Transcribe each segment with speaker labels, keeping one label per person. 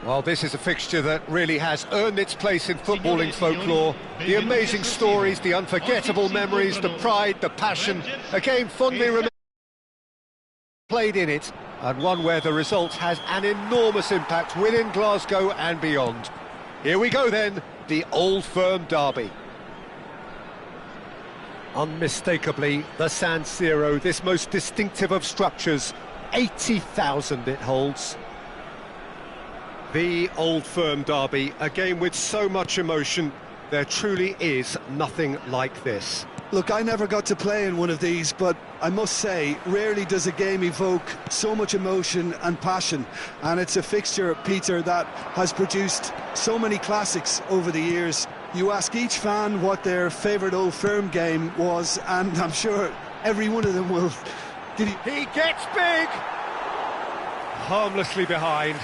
Speaker 1: Well, this is a fixture that really has earned its place in footballing folklore. The amazing stories, the unforgettable memories, the pride, the passion. A game fondly played in it, and one where the result has an enormous impact within Glasgow and beyond. Here we go then, the Old Firm derby. Unmistakably, the San Siro, this most distinctive of structures. 80,000 it holds. The Old Firm derby, a game with so much emotion. There truly is nothing like this.
Speaker 2: Look, I never got to play in one of these, but I must say, rarely does a game evoke so much emotion and passion. And it's a fixture, Peter, that has produced so many classics over the years. You ask each fan what their favourite Old Firm game was, and I'm sure every one of them will.
Speaker 1: He gets big! Harmlessly behind.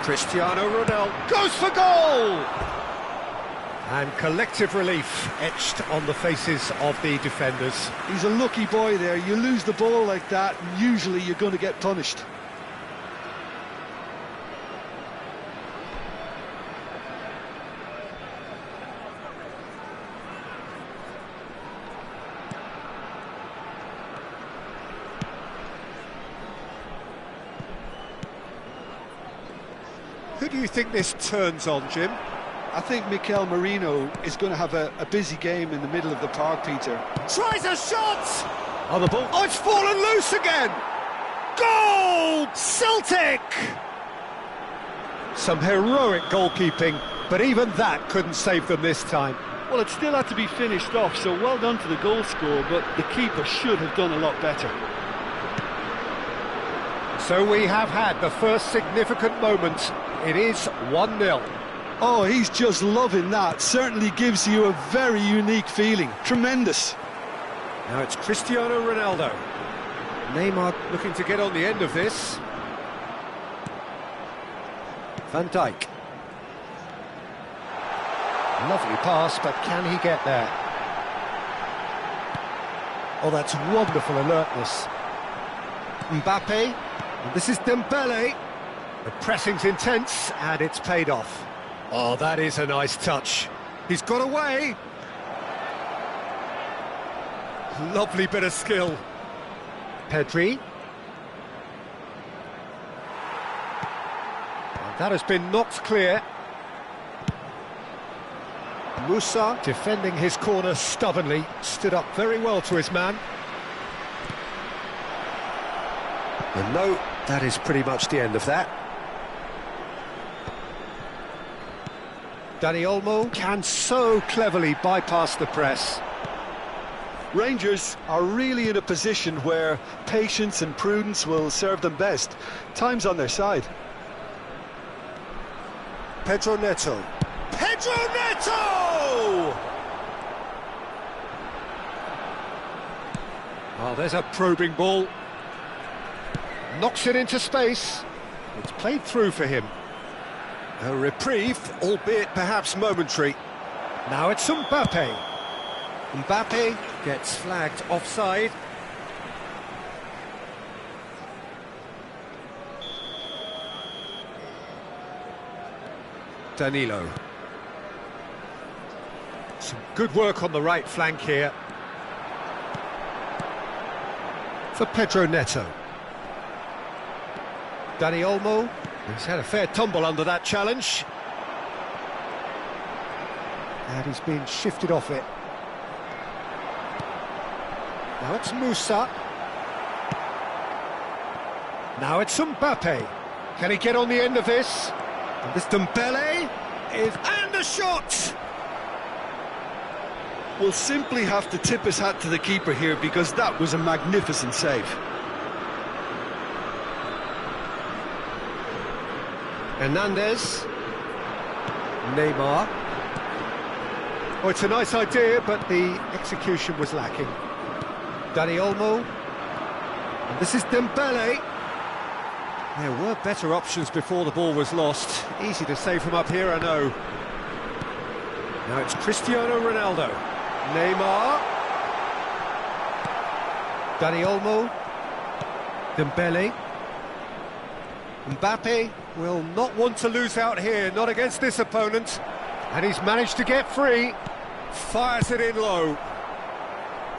Speaker 1: Cristiano Ronaldo goes for goal! And collective relief etched on the faces of the defenders.
Speaker 2: He's a lucky boy there. You lose the ball like that, and usually you're going to get punished.
Speaker 1: Who do you think this turns on, Jim?
Speaker 2: I think Mikel Merino is going to have a busy game in the middle of the park, Peter.
Speaker 1: Tries a shot! On the ball. Oh, it's fallen loose again! Goal! Celtic! Some heroic goalkeeping, but even that couldn't save them this time.
Speaker 2: Well, it still had to be finished off, so well done to the goal scorer, but the keeper should have done a lot better.
Speaker 1: So we have had the first significant moment. It is 1-0.
Speaker 2: Oh, he's just loving that. Certainly gives you a very unique feeling. Tremendous.
Speaker 1: Now it's Cristiano Ronaldo. Neymar looking to get on the end of this. Van Dijk. Lovely pass, but can he get there? Oh, that's wonderful alertness. Mbappe. And this is Dembele. The pressing's intense, and it's paid off. Oh, that is a nice touch. He's got away. Lovely bit of skill. Pedri. And that has been knocked clear. Musa, defending his corner stubbornly, stood up very well to his man. And no, that is pretty much the end of that. Dani Olmo can so cleverly bypass the press.
Speaker 2: Rangers are really in a position where patience and prudence will serve them best. Time's on their side.
Speaker 1: Pedro Neto. Pedro Neto! Oh, there's a probing ball. Knocks it into space. It's played through for him. A reprieve, albeit perhaps momentary. Now it's Mbappe. Mbappe gets flagged offside. Danilo. Some good work on the right flank here. For Pedro Neto. Dani Olmo. He's had a fair tumble under that challenge. And he's been shifted off it. Now it's Musa. Now it's Mbappe. Can he get on the end of this? And this Dembele is... And the shot!
Speaker 2: We'll simply have to tip his hat to the keeper here because that was a magnificent save.
Speaker 1: Hernandez. Neymar. Oh, it's a nice idea, but the execution was lacking. Dani Olmo. And this is Dembele. There were better options before the ball was lost. Easy to say from up here, I know. Now it's Cristiano Ronaldo. Neymar. Dani Olmo. Dembele. Mbappe will not want to lose out here, not against this opponent. And he's managed to get free. Fires it in low.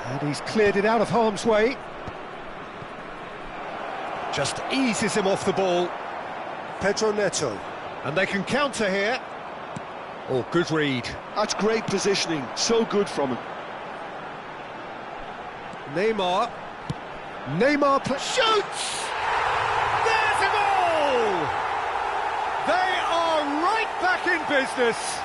Speaker 1: And he's cleared it out of harm's way. Just eases him off the ball. Pedro Neto. And they can counter here. Oh, good read.
Speaker 2: That's great positioning, so good from him.
Speaker 1: Neymar. Neymar shoots! There's a goal! They are right back in business.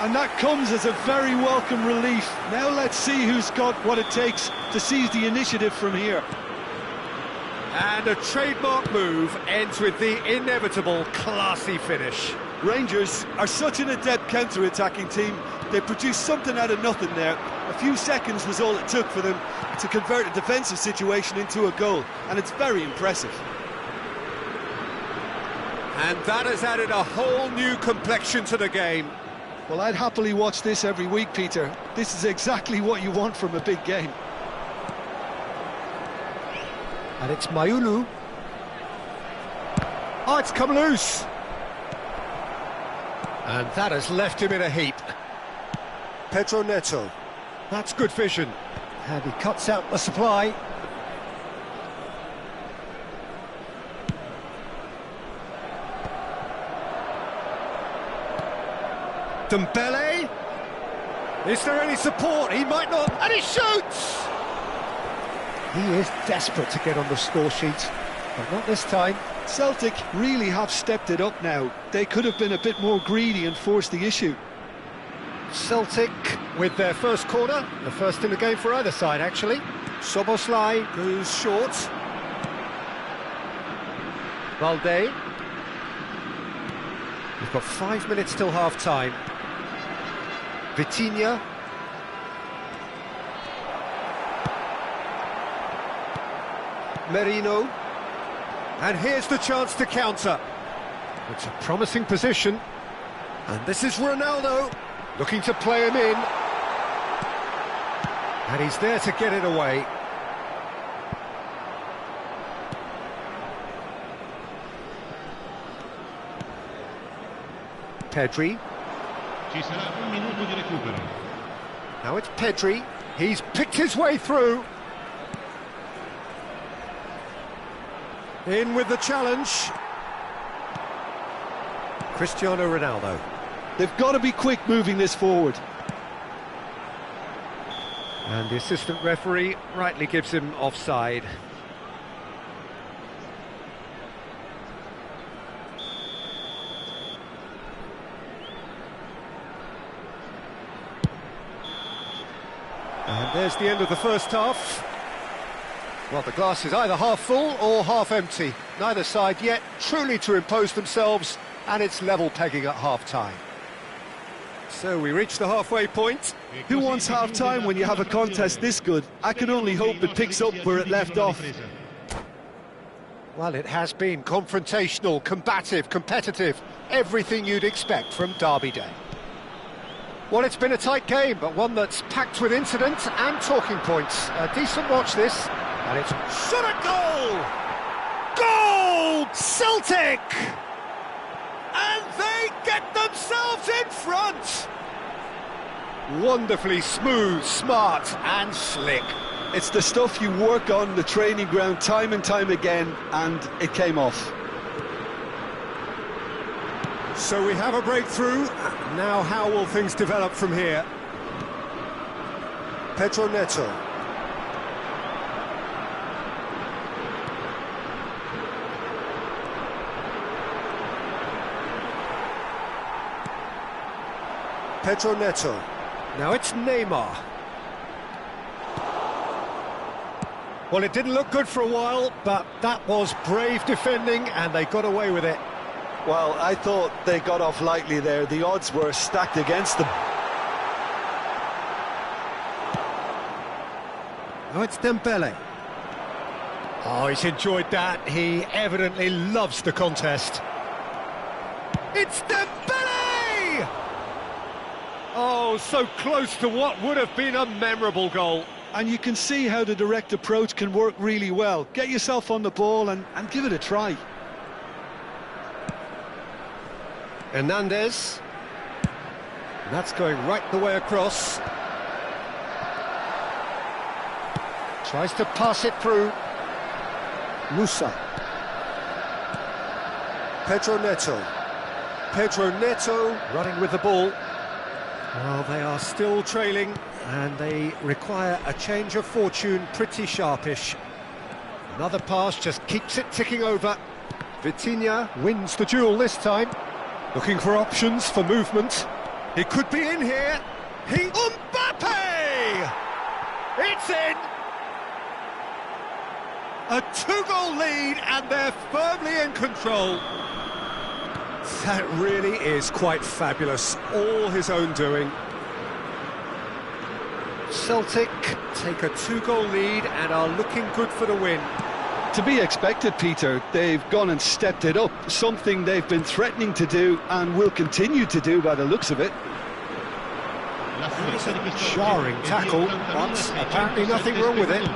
Speaker 2: And that comes as a very welcome relief. Now let's see who's got what it takes to seize the initiative from here.
Speaker 1: And a trademark move ends with the inevitable classy finish.
Speaker 2: Rangers are such an adept counter-attacking team. They produced something out of nothing there. A few seconds was all it took for them to convert a defensive situation into a goal, and it's very impressive.
Speaker 1: And that has added a whole new complexion to the game.
Speaker 2: Well, I'd happily watch this every week, Peter. This is exactly what you want from a big game.
Speaker 1: And it's Mayulu. Oh, it's come loose. And that has left him in a heap. Pedro Neto. That's good vision. And he cuts out the supply. Dembele. Is there any support? He might not. And he shoots! He is desperate to get on the score sheet, but not this time.
Speaker 2: Celtic really have stepped it up now. They could have been a bit more greedy and forced the issue.
Speaker 1: Celtic with their first corner, the first in the game for either side, actually. Szoboszlai goes short. Valde. We've got 5 minutes till half-time. Vitinha. Merino. And here's the chance to counter. It's a promising position. And this is Ronaldo, looking to play him in. And he's there to get it away. Pedri.
Speaker 3: Ci sarà un minuto di recupero.
Speaker 1: Now it's Pedri. He's picked his way through. In with the challenge. Cristiano Ronaldo.
Speaker 2: They've got to be quick moving this forward.
Speaker 1: And the assistant referee rightly gives him offside. And there's the end of the first half. Well, the glass is either half full or half empty. Neither side yet truly to impose themselves, and it's level pegging at half-time. So we reach the halfway point.
Speaker 2: Who wants half-time when you have a contest this good? I can only hope it picks up where it left off.
Speaker 1: Well, it has been confrontational, combative, competitive, everything you'd expect from Derby Day. Well, it's been a tight game, but one that's packed with incident and talking points. A decent watch this. And it's shot at goal! Goal! Celtic! And they get themselves in front! Wonderfully smooth, smart and slick.
Speaker 2: It's the stuff you work on the training ground time and time again, and it came off.
Speaker 1: So we have a breakthrough. Now how will things develop from here? Pedro Neto. Pedro Neto. Now it's Neymar. Well, it didn't look good for a while, but that was brave defending, and they got away with it.
Speaker 2: Well, I thought they got off lightly there. The odds were stacked against them.
Speaker 1: Now it's Dembele. Oh, he's enjoyed that. He evidently loves the contest. It's Dembele! Oh, so close to what would have been a memorable goal.
Speaker 2: And you can see how the direct approach can work really well. Get yourself on the ball and give it a try.
Speaker 1: Hernandez. And that's going right the way across. Tries to pass it through. Musa. Pedro Neto. Pedro Neto running with the ball. Well, they are still trailing, and they require a change of fortune, pretty sharpish. Another pass just keeps it ticking over. Vitinha wins the duel this time. Looking for options for movement. He could be in here. Mbappe! It's in! A two-goal lead, and they're firmly in control. That really is quite fabulous, all his own doing. Celtic take a two-goal lead and are looking good for the win.
Speaker 2: To be expected, Peter. They've gone and stepped it up, something they've been threatening to do and will continue to do by the looks of it.
Speaker 1: It's a jarring tackle, but apparently nothing wrong with it.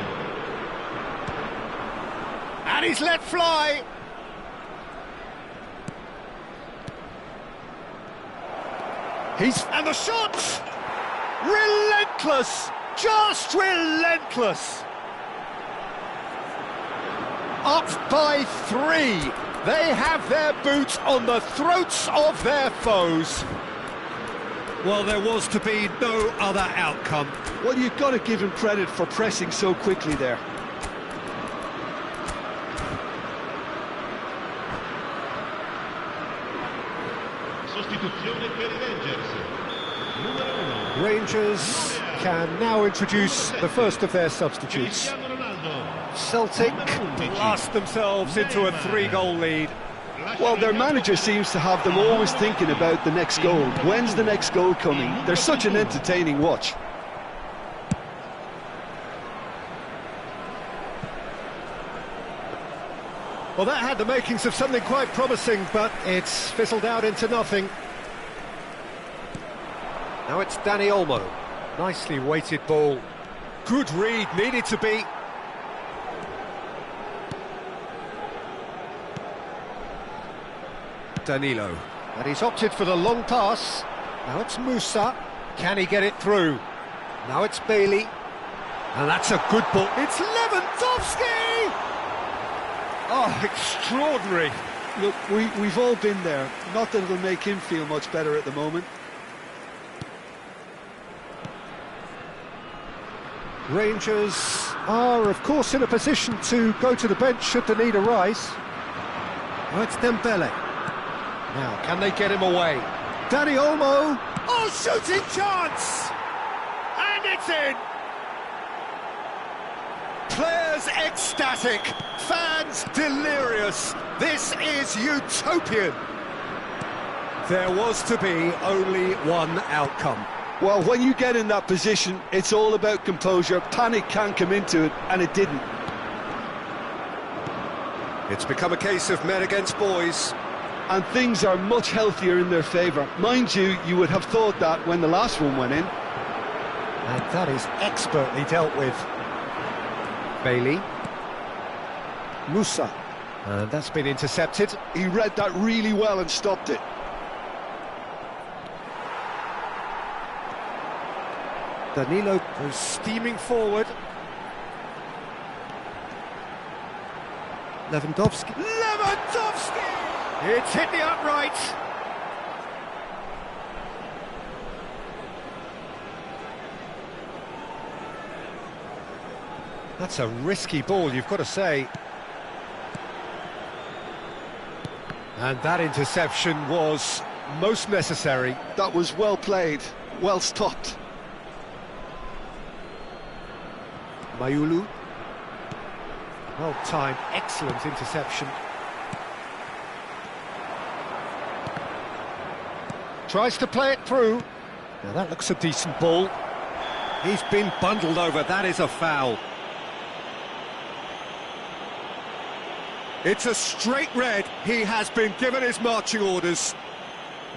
Speaker 1: And he's let fly! And the shot! Relentless! Just relentless! Up by 3. They have their boots on the throats of their foes. Well, there was to be no other outcome.
Speaker 2: Well, you've got to give him credit for pressing so quickly there.
Speaker 3: Sostituzione per i Rangers. Numero 1.
Speaker 1: Rangers can now introduce the first of their substitutes.
Speaker 3: Cristiano Ronaldo.
Speaker 1: Celtic blast themselves into a 3-goal lead.
Speaker 2: Well, their manager seems to have them always thinking about the next goal. When's the next goal coming? They're such an entertaining watch.
Speaker 1: Well, that had the makings of something quite promising, but it's fizzled out into nothing. Now it's Dani Olmo. Nicely weighted ball. Good read, needed to be. Danilo. And he's opted for the long pass. Now it's Musa. Can he get it through? Now it's Bailey. And that's a good ball. It's Lewandowski! Oh, extraordinary.
Speaker 2: Look, we've all been there. Not that it'll make him feel much better at the moment.
Speaker 1: Rangers are, of course, in a position to go to the bench should the need arise. Oh, it's Dembele. Now, can they get him away? Dani Olmo. Oh, shooting chance! And it's in! Players ecstatic, fans delirious. This is utopian. There was to be only one outcome.
Speaker 2: Well, when you get in that position, it's all about composure. Panic can't come into it, and it didn't.
Speaker 1: It's become a case of men against boys.
Speaker 2: And things are much healthier in their favour. Mind you, you would have thought that when the last one went in.
Speaker 1: And that is expertly dealt with. Bailey. Musa. And that's been intercepted.
Speaker 2: He read that really well and stopped it.
Speaker 1: Danilo goes steaming forward. Lewandowski. Lewandowski! It's hit the upright. That's a risky ball, you've got to say. And that interception was most necessary.
Speaker 2: That was well played, well stopped.
Speaker 1: Mayulu. Well timed, excellent interception. Tries to play it through. Now that looks a decent ball. He's been bundled over, that is a foul. It's a straight red. He has been given his marching orders.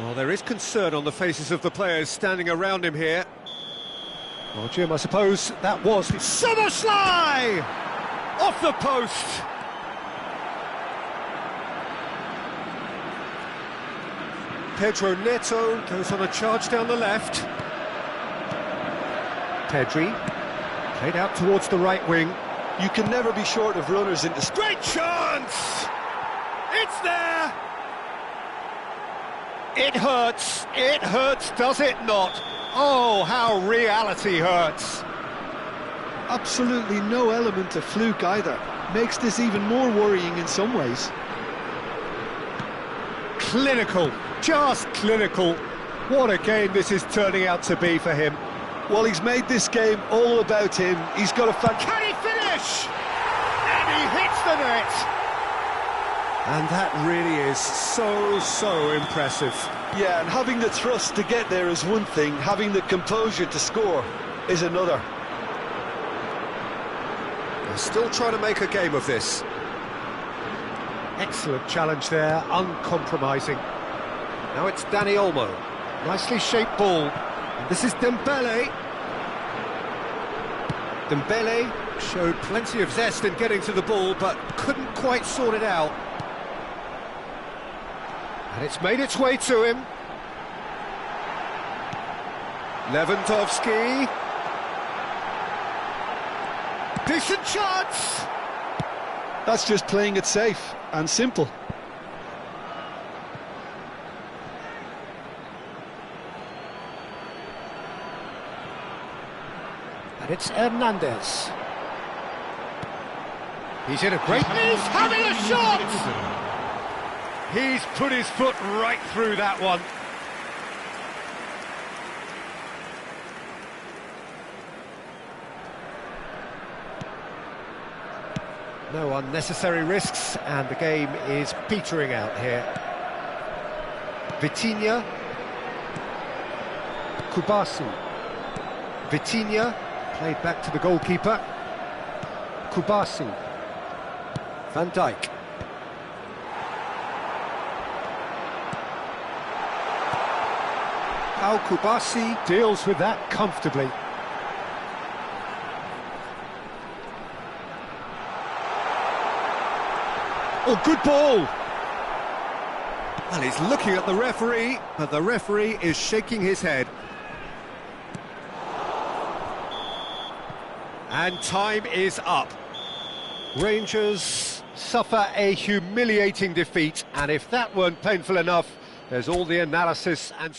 Speaker 1: Well, there is concern on the faces of the players standing around him here. Well, Jim, I suppose that was the Szoboszlai! Off the post! Pedro Neto goes on a charge down the left. Pedri, played out towards the right wing.
Speaker 2: You can never be short of runners into...
Speaker 1: Great chance! It's there! It hurts, does it not? Oh, how reality hurts.
Speaker 2: Absolutely no element of fluke either. Makes this even more worrying in some ways.
Speaker 1: Clinical, just clinical. What a game this is turning out to be for him.
Speaker 2: Well, he's made this game all about him. He's got a
Speaker 1: Can he finish? And he hits the net! And that really is so impressive.
Speaker 2: Yeah, and having the thrust to get there is one thing, having the composure to score is another.
Speaker 1: They're still trying to make a game of this. Excellent challenge there, uncompromising. Now it's Dani Olmo. Nicely shaped ball. And this is Dembele. Dembele showed plenty of zest in getting to the ball, but couldn't quite sort it out. And it's made its way to him. Lewandowski. Decent chance!
Speaker 2: That's just playing it safe and simple.
Speaker 1: And it's Hernandez. He's in a great... He's having a shot! He's put his foot right through that one. No unnecessary risks, and the game is petering out here. Vitinha. Kubasu. Vitinha, played back to the goalkeeper. Kubasu. Van Dijk. Pau Kubasi deals with that comfortably. Oh, good ball! Well, he's looking at the referee, but the referee is shaking his head. And time is up. Rangers suffer a humiliating defeat, and if that weren't painful enough, there's all the analysis and...